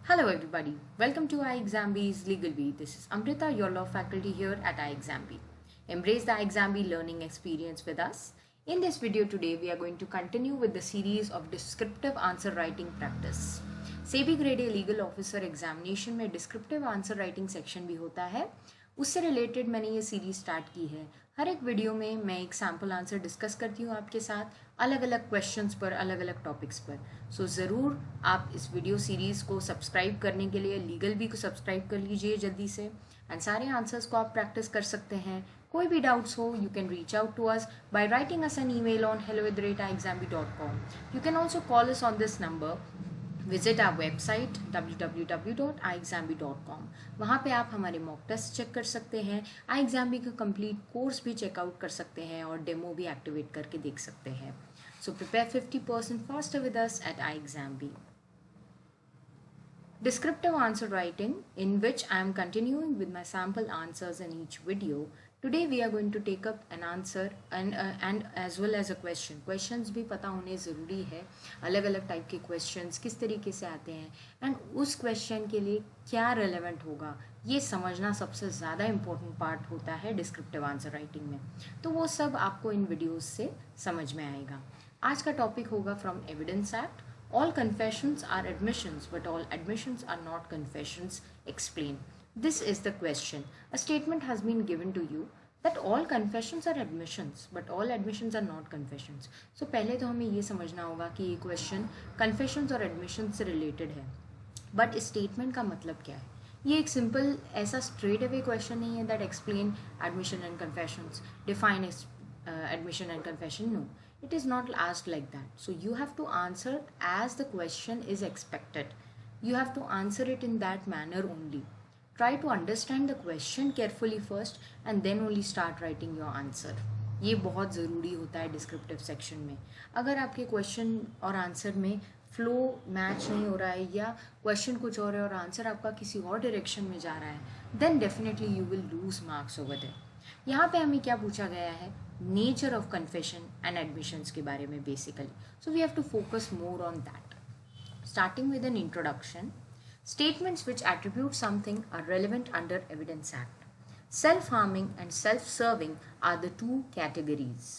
Hello everybody, welcome to iExamB's Legal Beat. This is Amrita, your law faculty here at iExamB. Embrace the iExamB learning experience with us. In this video today, we are going to continue with the series of descriptive answer writing practice. SEBI grade a legal officer examination में descriptive answer writing section भी होता है, उससे related मैंने ये series start की है। हर एक वीडियो में मैं एक सैम्पल आंसर डिस्कस करती हूँ आपके साथ अलग अलग क्वेश्चंस पर, अलग अलग टॉपिक्स पर। सो ज़रूर आप इस वीडियो सीरीज़ को सब्सक्राइब करने के लिए लीगल भी को सब्सक्राइब कर लीजिए जल्दी से, एंड सारे आंसर्स को आप प्रैक्टिस कर सकते हैं। कोई भी डाउट्स हो, you can reach out to us by writing us an email on hello@iexamb.com. You can also call us on this number. Visit our website www.iexamb.com. वहाँ पे आप हमारे मॉक टेस्ट चेक कर सकते हैं, iexamb का कंप्लीट कोर्स भी checkout कर सकते हैं और डेमो भी एक्टिवेट करके देख सकते हैं. So prepare 50% faster with us at iexamb. Descriptive answer writing, in which I am continuing with my sample answers in each video. Today we are going to take up an answer and as well as a question. Questions भी पता होने ज़रूरी है, अलग अलग type के questions किस तरीके से आते हैं एंड उस question के लिए क्या relevant होगा, ये समझना सबसे ज़्यादा important part होता है descriptive answer writing में. तो वो सब आपको इन videos से समझ में आएगा. आज का topic होगा from Evidence Act. All confessions are admissions, but all admissions are not confessions. Explain. This is the question. A statement has been given to you that all confessions are admissions, but all admissions are not confessions. So पहले तो हमें ये समझना होगा कि ये question confessions और admissions से related है. But इस statement का मतलब क्या है? ये एक simple ऐसा straight away question नहीं है that explain admission and confessions, define admission and confession. No. It is not asked like that. So you have to answer as the question is expected. You have to answer it in that manner only. Try to understand the question carefully first and then only start writing your answer. ये बहुत ज़रूरी होता है descriptive section में. अगर आपके question और answer में फ्लो मैच नहीं हो रहा है या क्वेश्चन कुछ और है और आंसर आपका किसी और डायरेक्शन में जा रहा है, then definitely you will lose marks over there. यहाँ पे हमें क्या पूछा गया है? Nature of confession and admissions के बारे में basically. So we have to focus more on that. Starting with an introduction. Statements which attribute something are relevant under Evidence Act. Self-harming and self-serving are the two categories.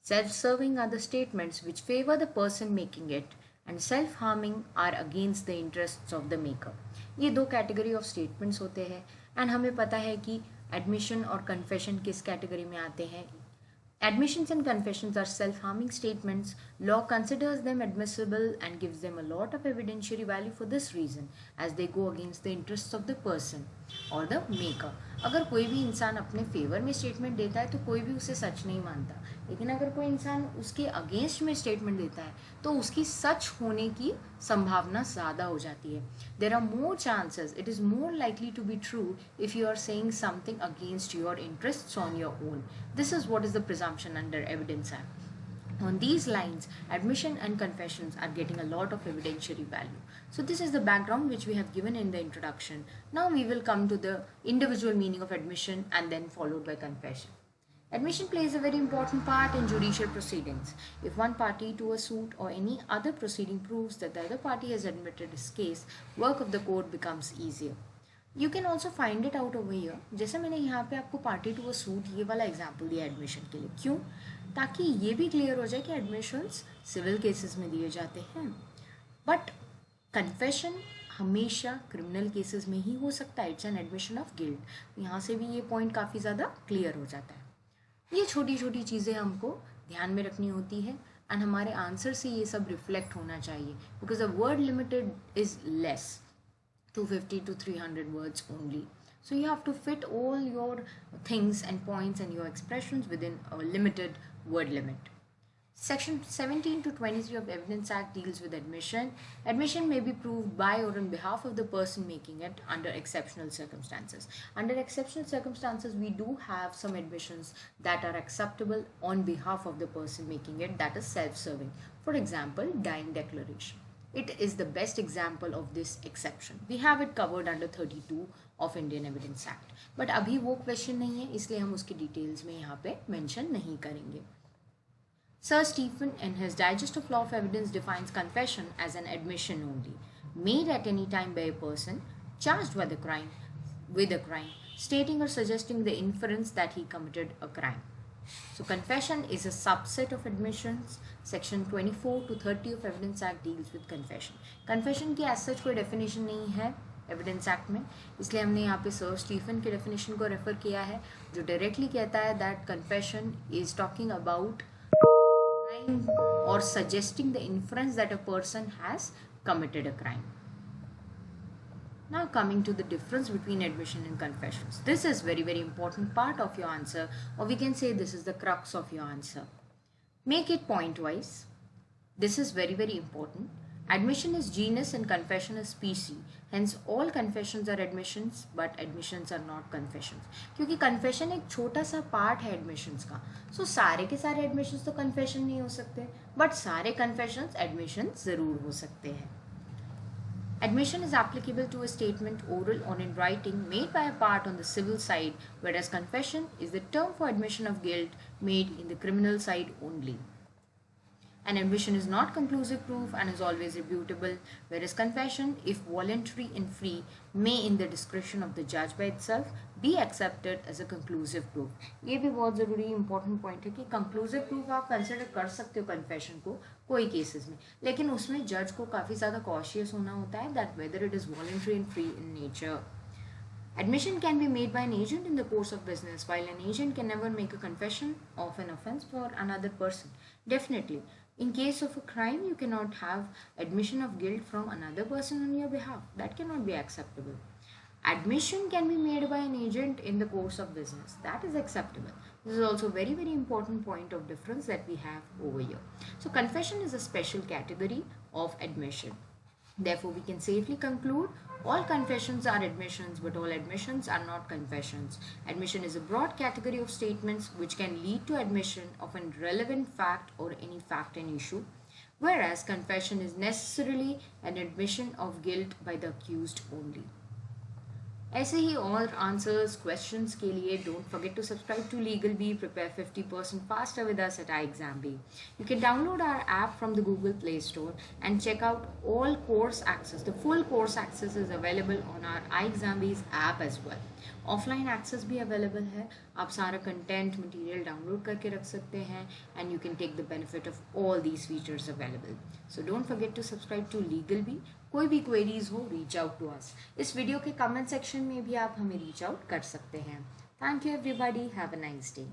Self-serving are the statements which favor the person making it, and self-harming are against the interests of the maker. ये दो category of statements होते हैं and हमें पता है कि admission और confession किस कैटेगरी में आते हैं. Admissions and confessions are self-harming statements. Law considers them admissible and gives them a lot of evidentiary value for this reason, as they go against the interests of the person or the maker. अगर कोई भी इंसान अपने favour में statement देता है तो कोई भी उसे सच नहीं मानता, लेकिन अगर कोई इंसान उसके अगेंस्ट में स्टेटमेंट देता है तो उसकी सच होने की संभावना ज़्यादा हो जाती है. There are more chances, it is more likely to be true if you are saying something against your interests on your own. This is what is the presumption under Evidence Act. On these lines, admission and confessions are getting a lot of evidentiary value. So this is the background which we have given in the introduction. Now we will come to the individual meaning of admission and then followed by confession. Admission plays a very important part in judicial proceedings. If one party to a suit or any other proceeding proves that the other party has admitted his case, work of the court becomes easier. You can also find it out over here. जैसे मैंने यहाँ पे आपको party to a suit ये वाला example दिया admission के लिए. क्यों? ताकि ये भी क्लियर हो जाए कि एडमिशन्स सिविल केसेस में दिए जाते हैं, बट कन्फेशन हमेशा क्रिमिनल केसेस में ही हो सकता है. It's an admission of guilt. यहाँ से भी ये पॉइंट काफ़ी ज़्यादा क्लियर हो जाता है. ये छोटी छोटी चीज़ें हमको ध्यान में रखनी होती है एंड हमारे आंसर से ये सब रिफ्लेक्ट होना चाहिए, because the word limited is less, 250 to 300 words only. So you have to fit all your things and points and your expressions within a limited word limit. Section 17 to 23 of Evidence Act deals with admission. Admission may be proved by or on behalf of the person making it under exceptional circumstances. Under exceptional circumstances, we do have some admissions that are acceptable on behalf of the person making it, that is self-serving. For example, dying declaration. It is the best example of this exception. We have it covered under 32 of Indian Evidence Act. But अभी वो question नहीं है, इसलिए हम उसकी details में यहाँ पे mention नहीं करेंगे. Sir Stephen in his Digest of Law of Evidence defines confession as an admission only. made at any time by a person charged with a crime, stating or suggesting the inference that he committed a crime. So confession is a subset of admissions. Section 24 to 30 of Evidence Act deals with confession. Confession की as such कोई definition नहीं है evidence act में, इसलिए हमने यहाँ पे sir Stephen के डेफिनेशन को रेफर किया है जो डायरेक्टली कहता है that confession is talking about crime और suggesting the inference that a person has committed a crime. Now coming to the difference between admission and confessions. This is very important part of your answer, or we can say this is the crux of your answer. Make it point wise. This is very important. Admission is genus and confession is species. Hence all confessions are admissions, but admissions are not confessions. क्योंकि confession एक छोटा सा part है admissions का. So सारे के सारे admissions तो confession नहीं हो सकते, but सारे confessions admissions जरूर हो सकते हैं. Admission is applicable to a statement, oral or in writing, made by a part on the civil side, whereas confession is the term for admission of guilt made in the criminal side only. An admission is not conclusive proof and is always rebutable, whereas confession, if voluntary and free, may in the discretion of the judge by itself be accepted as a conclusive proof. ये भी बहुत ज़रूरी important point है कि conclusive proof आप consider कर सकते हो confession को कोई cases में, लेकिन उसमें judge को काफ़ी ज़्यादा cautious होना होता है that whether it is voluntary and free in nature. Admission can be made by an agent in the course of business, while an agent can never make a confession of an offense for another person. Definitely. In case of a crime, you cannot have admission of guilt from another person on your behalf. That cannot be acceptable. Admission can be made by an agent in the course of business. That is acceptable. This is also very important point of difference that we have over here. So confession is a special category of admission. Therefore, we can safely conclude all confessions are admissions, but all admissions are not confessions. Admission is a broad category of statements which can lead to admission of a relevant fact or any fact and issue, whereas confession is necessarily an admission of guilt by the accused only. ऐसे ही और answers questions के लिए don't forget to subscribe to Legal Bee, prepare 50% faster with us at iExamBee. You can download our app from the Google Play Store and check out all course access. The full course access is available on our iExamBee's app as well. Offline access भी available है, आप सारा content material download करके रख सकते हैं and you can take the benefit of all these features available. So don't forget to subscribe to Legal Bee. कोई भी क्वेरीज हो रीच आउट टू अस. इस वीडियो के कमेंट सेक्शन में भी आप हमें रीच आउट कर सकते हैं. Thank you everybody, have a nice day.